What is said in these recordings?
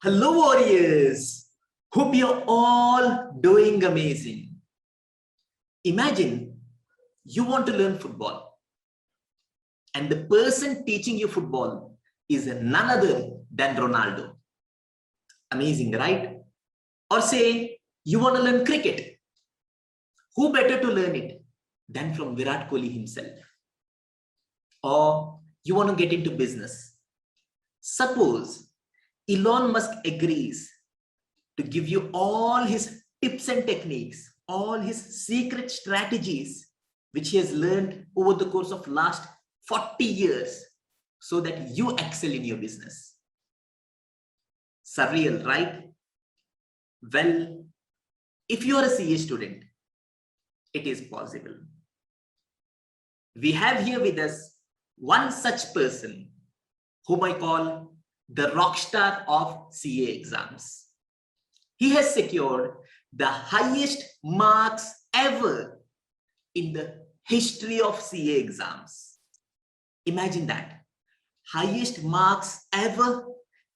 Hello, warriors. Hope you're all doing amazing. Imagine you want to learn football, and the person teaching you football is none other than Ronaldo. Amazing, right? Or say you want to learn cricket. Who better to learn it than from Virat Kohli himself? Or you want to get into business. Suppose Elon Musk agrees to give you all his tips and techniques, all his secret strategies, which he has learned over the course of last 40 years so that you excel in your business. Surreal, right? Well, if you are a CA student, it is possible. We have here with us one such person whom I call the rock star of CA exams. He has secured the highest marks ever in the history of CA exams. Imagine that. Highest marks ever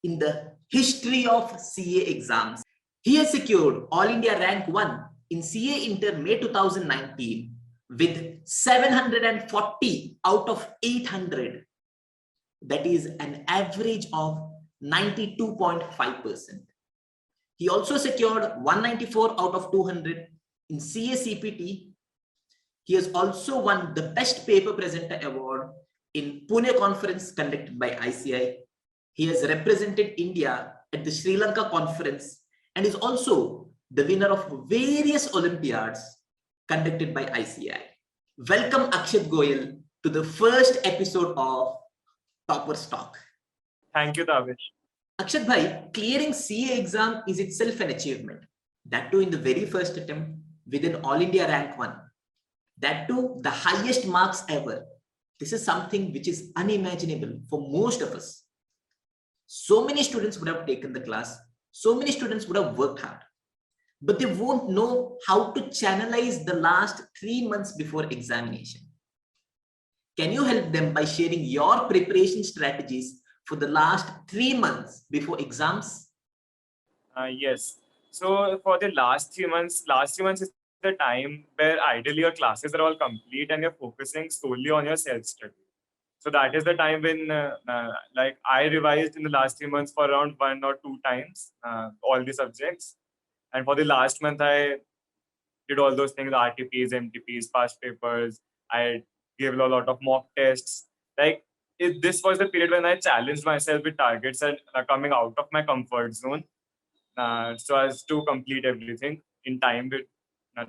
in the history of CA exams. He has secured All India Rank 1 in CA Inter May 2019 with 740 out of 800. That is an average of 92.5%. He also secured 194 out of 200 in CA CPT. He has also won the Best Paper Presenter Award in Pune Conference conducted by ICAI. He has represented India at the Sri Lanka Conference and is also the winner of various Olympiads conducted by ICAI. Welcome Akshat Goyal to the first episode of Topper's Talk. Thank you, Tabish. Akshat bhai, clearing CA exam is itself an achievement. That too in the very first attempt with an All India Rank 1. That too the highest marks ever. This is something which is unimaginable for most of us. So many students would have taken the class. So many students would have worked hard. But they won't know how to channelize the last 3 months before examination. Can you help them by sharing your preparation strategies for the last 3 months before exams? Yes. So for the last 3 months is the time where ideally your classes are all complete and you're focusing solely on your self-study. So that is the time when like I revised in the last 3 months for around 1 or 2 times, all the subjects. And for the last month, I did all those things, RTPs, MTPs, past papers. I gave a lot of mock tests. Like this was the period when I challenged myself with targets and coming out of my comfort zone, so as to complete everything in time with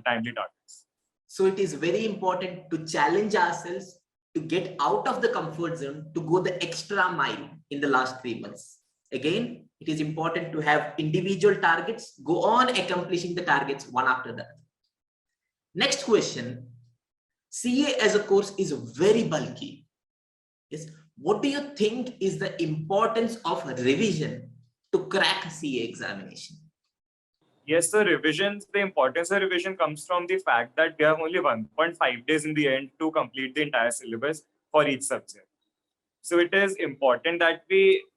timely targets. So it is very important to challenge ourselves to get out of the comfort zone, to go the extra mile in the last 3 months. Again, it is important to have individual targets, go on accomplishing the targets one after the other. Next question, CA as a course is very bulky. Yes. What do you think is the importance of revision to crack CA examination? Yes, so the importance of revision comes from the fact that we have only 1.5 days in the end to complete the entire syllabus for each subject. So it is important that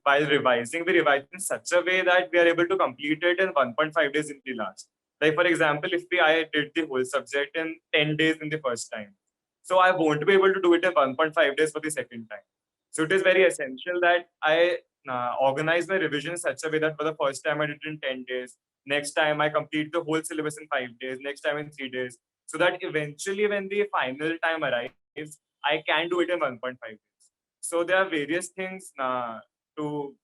while revising, we revise in such a way that we are able to complete it in 1.5 days in the last. Like for example, if I did the whole subject in 10 days in the first time, so I won't be able to do it in 1.5 days for the second time. So it is very essential that I organize my revision in such a way that for the first time I did it in 10 days. Next time I complete the whole syllabus in 5 days. Next time in 3 days. So that eventually when the final time arrives, I can do it in 1.5 days. So there are various things to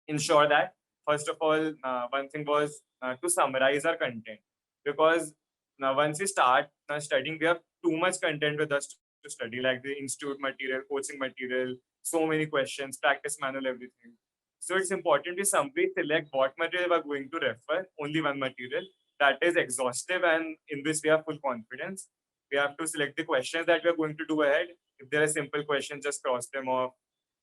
ensure that. First of all, one thing was to summarize our content, because now once we start studying, we have too much content with us to study, like the institute material, coaching material, so many questions, practice manual, everything. So it's important to simply select what material we are going to refer, only one material that is exhaustive and in which we have full confidence. We have to select the questions that we are going to do ahead. If there are simple questions, just cross them off.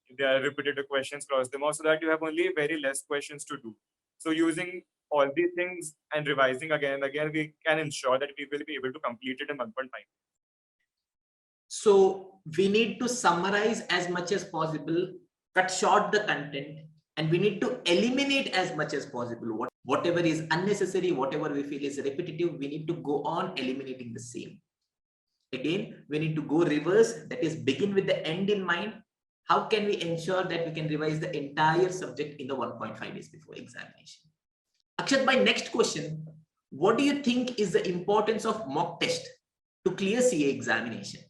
If there are repetitive questions, cross them off, so that you have only very less questions to do. So using all these things and revising again and again, we can ensure that we will be able to complete it in 1.5. So we need to summarize as much as possible, cut short the content, And we need to eliminate as much as possible. Whatever is unnecessary, whatever we feel is repetitive, we need to go on eliminating the same. Again, we need to go reverse, that is begin with the end in mind. How can we ensure that we can revise the entire subject in the 1.5 days before examination? Akshat, my next question, what do you think is the importance of mock test to clear CA examination?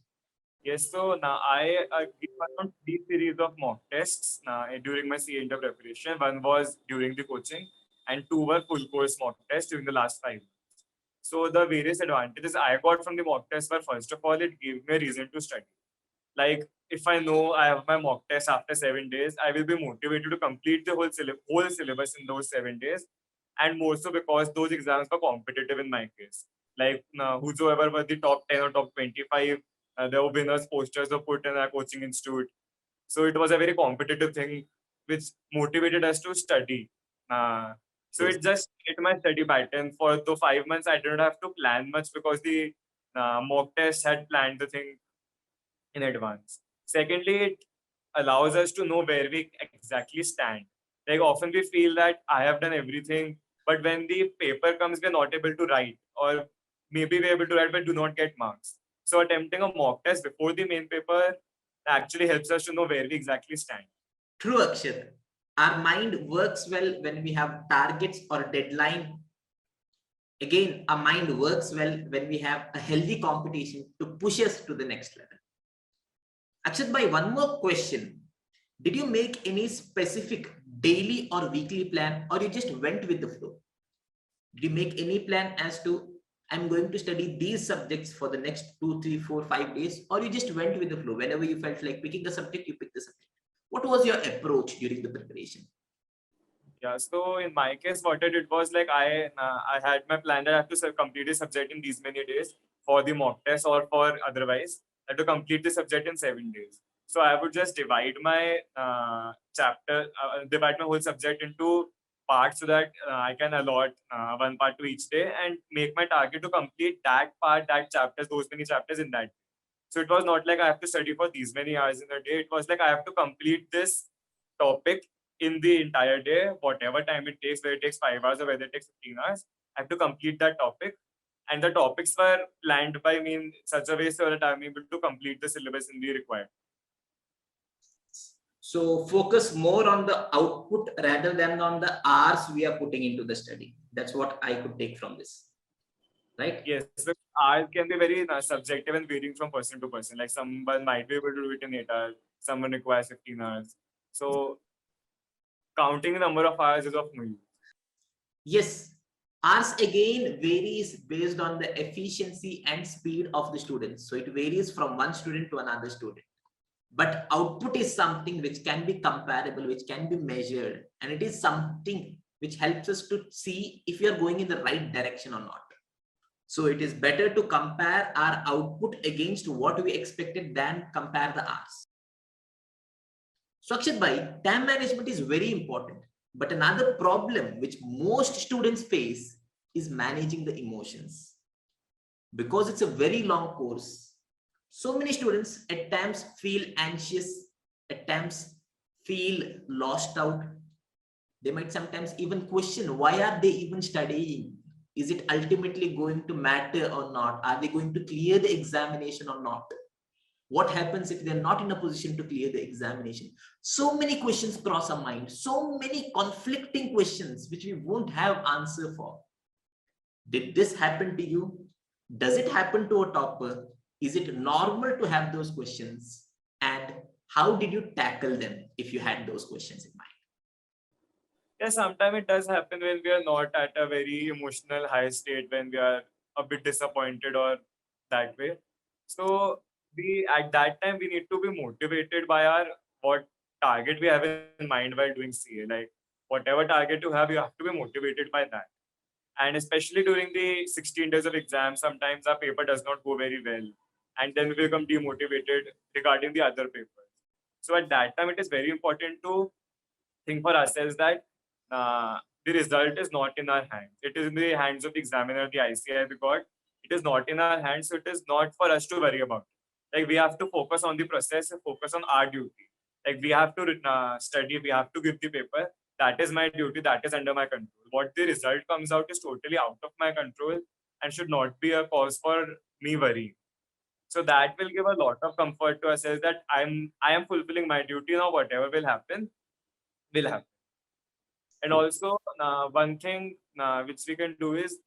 Yes, so now I give around 3 series of mock tests during my CA inter preparation. One was during the coaching, and 2 were full course mock tests during the last 5 months. So the various advantages I got from the mock test were, first of all, it gave me a reason to study. Like, if I know I have my mock test after 7 days, I will be motivated to complete the whole syllabus in those 7 days. And more so because those exams were competitive in my case. Like, whosoever were the top 10 or top 25, there were winners' posters were put in our coaching institute. So it was a very competitive thing, which motivated us to study. So Yes. it just hit my study pattern. For the 5 months, I didn't have to plan much because the mock test had planned the thing in advance. Secondly, it allows us to know where we exactly stand. Like, often we feel that I have done everything, but when the paper comes, we're not able to write, or maybe we're able to write but do not get marks. So attempting a mock test before the main paper actually helps us to know where we exactly stand. True, Akshat. Our mind works well when we have targets or deadline. Again, our mind works well when we have a healthy competition to push us to the next level. Akshat, by one more question. Did you make any specific daily or weekly plan, or you just went with the flow? Did you make any plan as to I'm going to study these subjects for the next 2, 3, 4, 5 days, or you just went with the flow? Whenever you felt like picking the subject, you picked the subject. What was your approach during the preparation? Yeah, so in my case, what I did was, like, I had my plan that I have to complete the subject in these many days for the mock test, or for otherwise I have to complete the subject in 7 days. So I would just divide my divide my whole subject into parts, so that I can allot one part to each day and make my target to complete that part, that chapters, those many chapters in that. So it was not like I have to study for these many hours in a day. It was like I have to complete this topic in the entire day, whatever time it takes, whether it takes 5 hours or whether it takes 15 hours. I have to complete that topic. And the topics were planned by me in such a way so that I'm able to complete the syllabus in the required. So focus more on the output rather than on the hours we are putting into the study. That's what I could take from this, right? Yes, but hours can be very subjective and varying from person to person. Like, someone might be able to do it in 8 hours, someone requires 15 hours. So counting the number of hours is of no use. Yes, ours again varies based on the efficiency and speed of the students. So it varies from one student to another student. But output is something which can be comparable, which can be measured, and it is something which helps us to see if we are going in the right direction or not. So it is better to compare our output against what we expected than compare the hours. So Akshat bhai, time management is very important. But another problem which most students face is managing the emotions. Because it's a very long course, so many students at times feel anxious, at times feel lost out. They might sometimes even question, why are they even studying? Is it ultimately going to matter or not? Are they going to clear the examination or not? What happens if they're not in a position to clear the examination? So many questions cross our mind, so many conflicting questions which we won't have answer for. Did this happen to you? Does it happen to a topper? Is it normal to have those questions? And how did you tackle them if you had those questions in mind? Yeah, sometimes it does happen when we are not at a very emotional high state, when we are a bit disappointed or that way. So we, at that time, we need to be motivated by our what target we have in mind while doing CA. Like, whatever target you have to be motivated by that. And especially during the 16 days of exam, sometimes our paper does not go very well, and then we become demotivated regarding the other papers. So at that time, it is very important to think for ourselves that the result is not in our hands. It is in the hands of the examiner, the ICAI, because it is not in our hands. So it is not for us to worry about. Like, we have to focus on the process and focus on our duty. Like we have to study, we have to give the paper. That is my duty. That is under my control. What the result comes out is totally out of my control and should not be a cause for me worrying. So that will give a lot of comfort to us, is that I am fulfilling my duty now. Whatever will happen, will happen. And also, one thing which we can do is,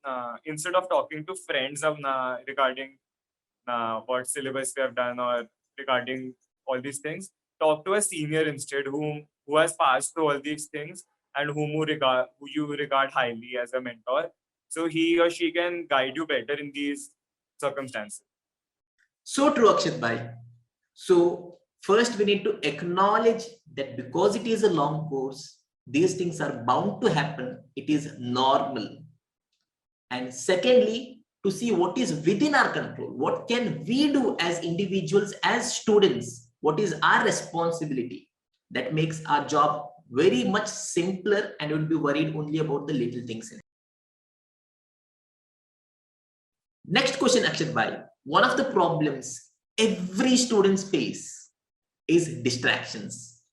instead of talking to friends of regarding what syllabus we have done or regarding all these things, talk to a senior instead, who has passed through all these things and who you regard highly as a mentor. So he or she can guide you better in these circumstances. So true, Akshat bhai. So first we need to acknowledge that because it is a long course, these things are bound to happen. It is normal. And secondly, to see what is within our control. What can we do as individuals, as students? What is our responsibility? That makes our job very much simpler, and we'll be worried only about the little things in it. Next question, Akshat bhai. One of the problems every students face is distractions.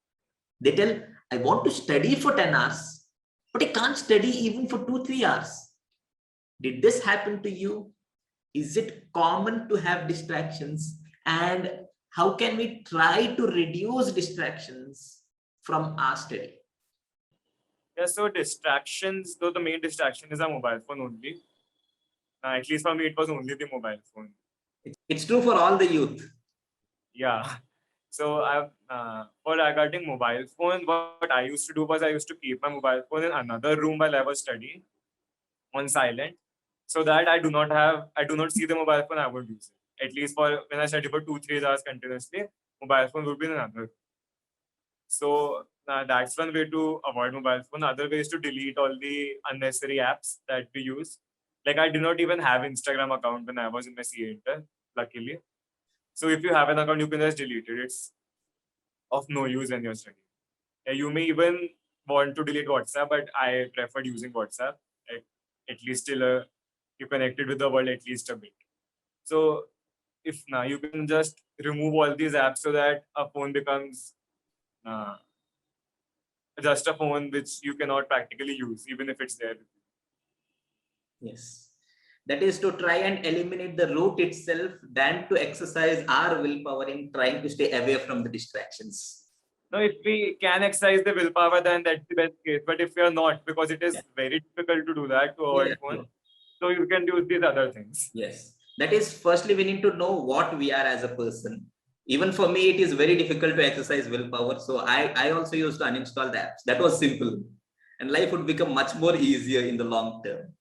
They tell, I want to study for 10 hours, but I can't study even for 2-3 hours. Did this happen to you? Is it common to have distractions? And how can we try to reduce distractions from our study? Yeah, so distractions, though the main distraction is a mobile phone only. At least for me, it was only the mobile phone. It's true for all the youth. Yeah. So for regarding mobile phone, what I used to do was I used to keep my mobile phone in another room while I was studying on silent, so that I do not see the mobile phone. I would use it at least for when I study for 2-3 hours continuously. Mobile phone would be in another. So that's one way to avoid mobile phone. Other way is to delete all the unnecessary apps that we use. Like I did not even have Instagram account when I was in my CA intern, luckily. So if you have an account, you can just delete it. It's of no use when you're studying. You may even want to delete WhatsApp, but I preferred using WhatsApp. At least till you connected with the world at least a bit. So if now you can just remove all these apps so that a phone becomes uh, just a phone which you cannot practically use, even if it's there. Yes. That is to try and eliminate the root itself than to exercise our willpower in trying to stay away from the distractions. Now, if we can exercise the willpower, then that's the best case. But if we are not, because it is very difficult to do that to avoid phone, so you can use these other things. Yes. That is, firstly, we need to know what we are as a person. Even for me, it is very difficult to exercise willpower. So I also used to uninstall the apps. That was simple. And life would become much more easier in the long term.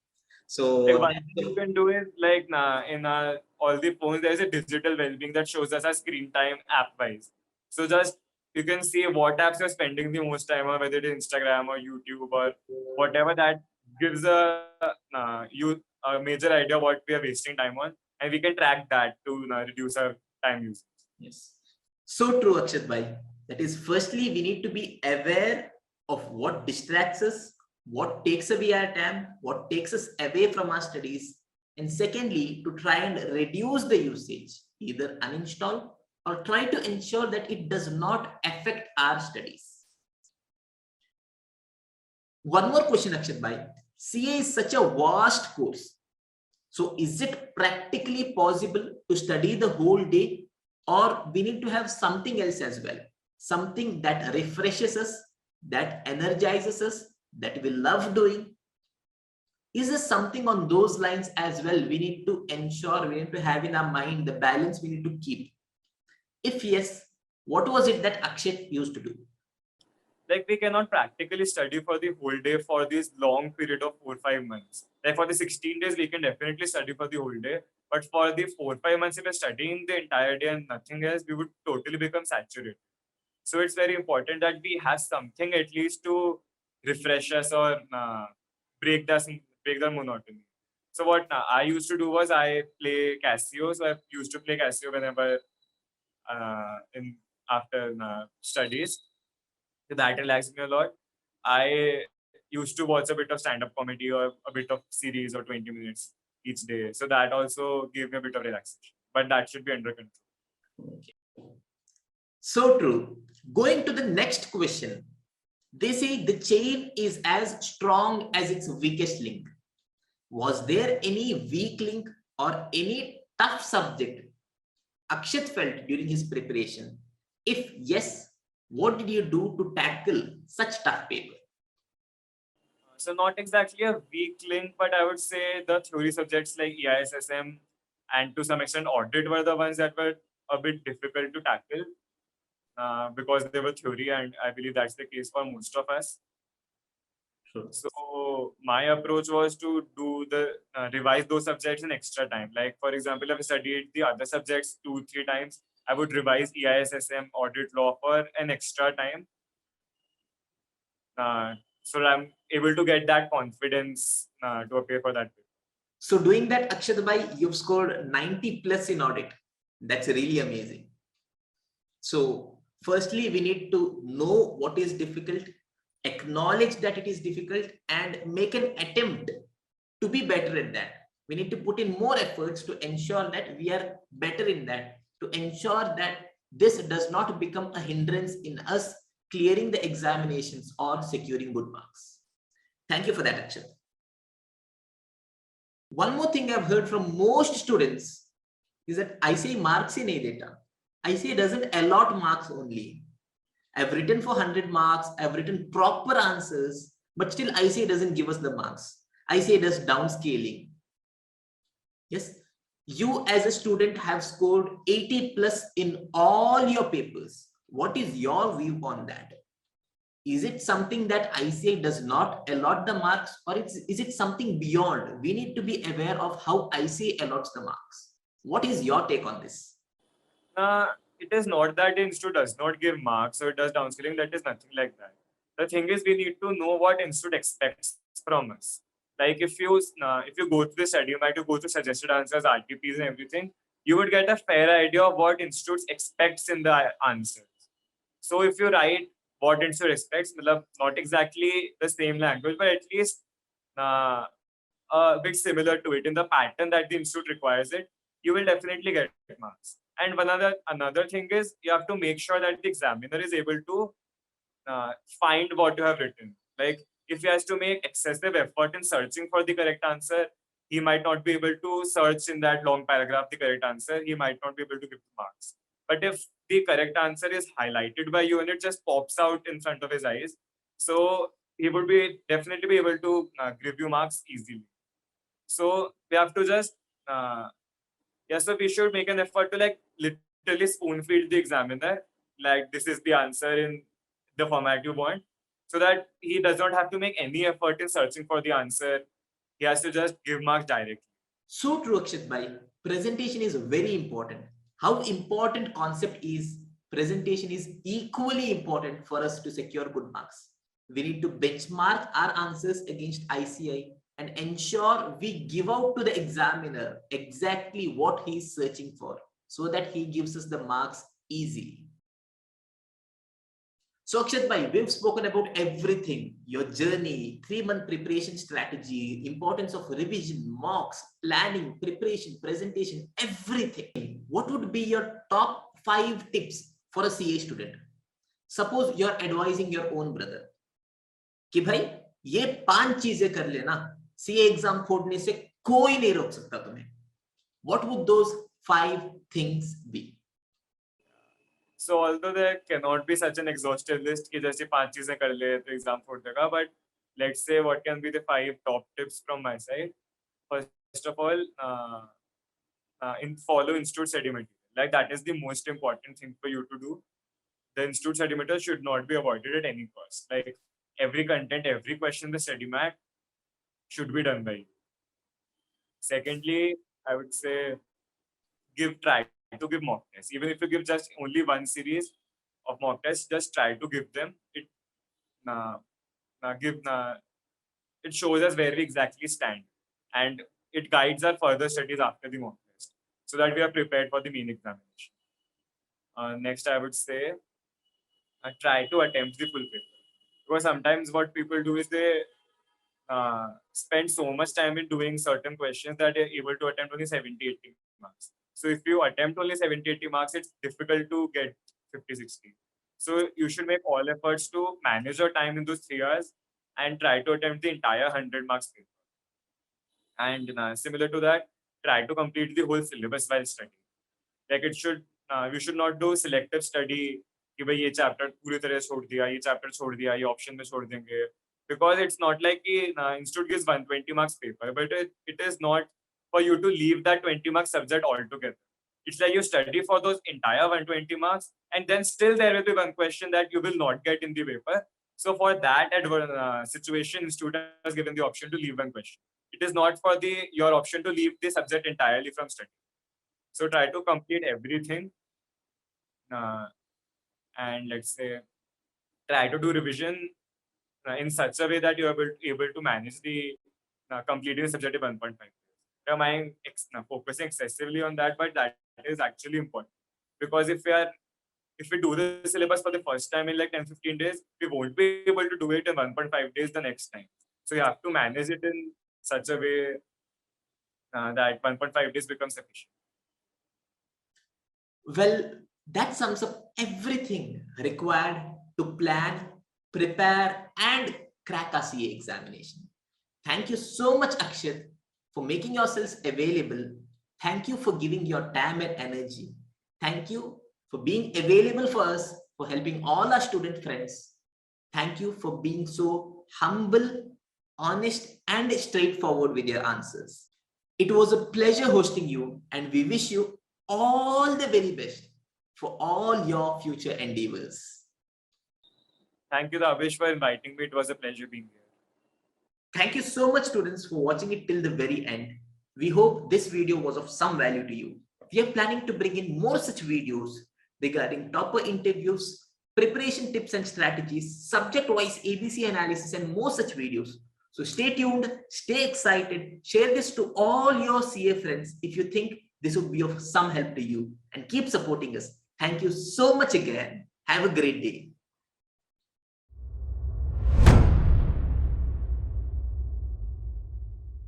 So Like one thing you can do is like in all the phones, there is a digital well-being that shows us our screen time app-wise. So just you can see what apps you're spending the most time on, whether it is Instagram or YouTube or whatever. That gives you a major idea what we are wasting time on, and we can track that to reduce our time usage. yes. So true, Akshat bhai. That is, firstly, we need to be aware of what distracts us, what takes away our time, what takes us away from our studies. And secondly, to try and reduce the usage, either uninstall or try to ensure that it does not affect our studies. One more question, Akshat bhai. CA is such a vast course. So is it practically possible to study the whole day, or we need to have something else as well? Something that refreshes us, that energizes us, that we love doing? Is there something on those lines as well we need to ensure, we need to have in our mind, the balance we need to keep? If yes, what was it that Akshat used to do? Like we cannot practically study for the whole day for this long period of 4-5 months. Like for the 16 days, we can definitely study for the whole day. But for the 4-5 months, if we're studying the entire day and nothing else, we would totally become saturated. So it's very important that we have something at least to refresh us or break the monotony. So what I used to do was I play Casio. So I used to play Casio whenever in after studies. So that relaxed me a lot. I used to watch a bit of stand-up comedy or a bit of series or 20 minutes each day. So that also gave me a bit of relaxation. But that should be under control. Okay. So true. Going to the next question. They say the chain is as strong as its weakest link. Was there any weak link or any tough subject Akshat felt during his preparation? If yes, what did you do to tackle such tough paper? So not exactly a weak link, but I would say the theory subjects like EISSM and to some extent audit were the ones that were a bit difficult to tackle because they were theory, and I believe that's the case for most of us. Sure. So my approach was to do the revise those subjects in extra time. Like for example, if I studied the other subjects 2-3 times, I would revise EISSM audit law for an extra time. So that I'm able to get that confidence to appear for that paper. So doing that, Akshat bhai, you've scored 90 plus in audit. That's really amazing. So firstly, we need to know what is difficult, acknowledge that it is difficult, and make an attempt to be better at that. We need to put in more efforts to ensure that we are better in that, to ensure that this does not become a hindrance in us clearing the examinations or securing good marks. Thank you for that, Akshat. One more thing I've heard from most students is that ICAI marks in data. ICAI doesn't allot marks only. I've written for 100 marks, I've written proper answers, but still ICAI doesn't give us the marks. ICAI does downscaling. Yes, you as a student have scored 80 plus in all your papers. What is your view on that? Is it something that ICAI does not allot the marks, or is it something beyond? We need to be aware of how ICAI allots the marks. What is your take on this? It is not that the institute does not give marks or it does downscaling. That is nothing like that. The thing is, we need to know what institute expects from us. Like if you go to the study map, you go to suggested answers, RTPs, and everything, you would get a fair idea of what institutes expects in the answers. So if you write what institute expects, not exactly the same language, but at least a bit similar to it in the pattern that the institute requires it, you will definitely get marks. And another thing is you have to make sure that the examiner is able to find what you have written. Like if he has to make excessive effort in searching for the correct answer, he might not be able to search in that long paragraph the correct answer. He might not be able to give the marks. But if the correct answer is highlighted by you and it just pops out in front of his eyes, so he would be definitely be able to give you marks easily. So we have to just so we should make an effort to like literally spoon feed the examiner, like this is the answer in the format you want, so that he does not have to make any effort in searching for the answer. He has to just give marks directly. So true, Akshat bhai. Presentation is very important. How important concept is, presentation is equally important for us to secure good marks. We need to benchmark our answers against ICAI and ensure we give out to the examiner exactly what he is searching for so that he gives us the marks easily. So Akshat bhai, we've spoken about everything, your journey, 3-month preparation strategy, importance of revision, mocks, planning, preparation, presentation, everything. What would be your top 5 tips for a CA student? Suppose you're advising your own brother कि भाई ये 5 चीजें कर लेना, CA exam फोड़ने से कोई नहीं रोक सकता तुम्हें. What would those 5 things be? So although there cannot be such an exhaustive list कि जैसे 5 चीजें कर ले तो एग्जाम फोड़ देगा, but let's say what can be the 5 top tips from my side. First of all, in follow institute study material. Like that is the most important thing for you to do. The institute study material should not be avoided at any cost. Like every content, every question in the study mat should be done by you. Secondly, I would say try to give mock tests. Even if you give just only one series of mock tests, just try to give them. It shows us where we exactly stand, and it guides our further studies after the mock test, so that we are prepared for the main examination. Next, I would say try to attempt the full paper, because sometimes what people do is they spend so much time in doing certain questions that they're able to attempt only 70-80 marks. So if you attempt only 70-80 marks, it's difficult to get 50, 60. So you should make all efforts to manage your time in those 3 hours and try to attempt the entire 100 marks paper. And similar to that, try to complete the whole syllabus while studying. Like you should not do selective study कि भाई ये chapter पूरी तरह छोड़ दिया, ये chapter छोड़ दिया, ये option में छोड़ देंगे. Because it's not like कि institute gives 120 marks paper, but it is not for you to leave that 20 marks subject altogether. It's like you study for those entire 120 marks, and then still there will be one question that you will not get in the paper. So for that situation, student is given the option to leave one question. It is not for your option to leave the subject entirely from study. So try to complete everything, and let's say try to do revision in such a way that you are able to manage the completing the subject in 1.5 years. Am I focusing excessively on that? But that is actually important, because if we do the syllabus for the first time in like 10-15 days, we won't be able to do it in 1.5 days the next time. So you have to manage it in such a way that 1.5 days becomes sufficient. Well, that sums up everything required to plan, prepare, and crack a CA examination. Thank you so much, Akshat, for making yourselves available. Thank you for giving your time and energy. Thank you for being available for us, for helping all our student friends. Thank you for being so humble, honest, and straightforward with your answers. It was a pleasure hosting you, and we wish you all the very best for all your future endeavors. Thank you, Tabish, for inviting me. It was a pleasure being here. Thank you so much, students, for watching it till the very end. We hope this video was of some value to you. We are planning to bring in more such videos regarding topper interviews, preparation tips and strategies, subject-wise ABC analysis, and more such videos. So stay tuned, stay excited, share this to all your CA friends if you think this would be of some help to you, and keep supporting us. Thank you so much again. Have a great day.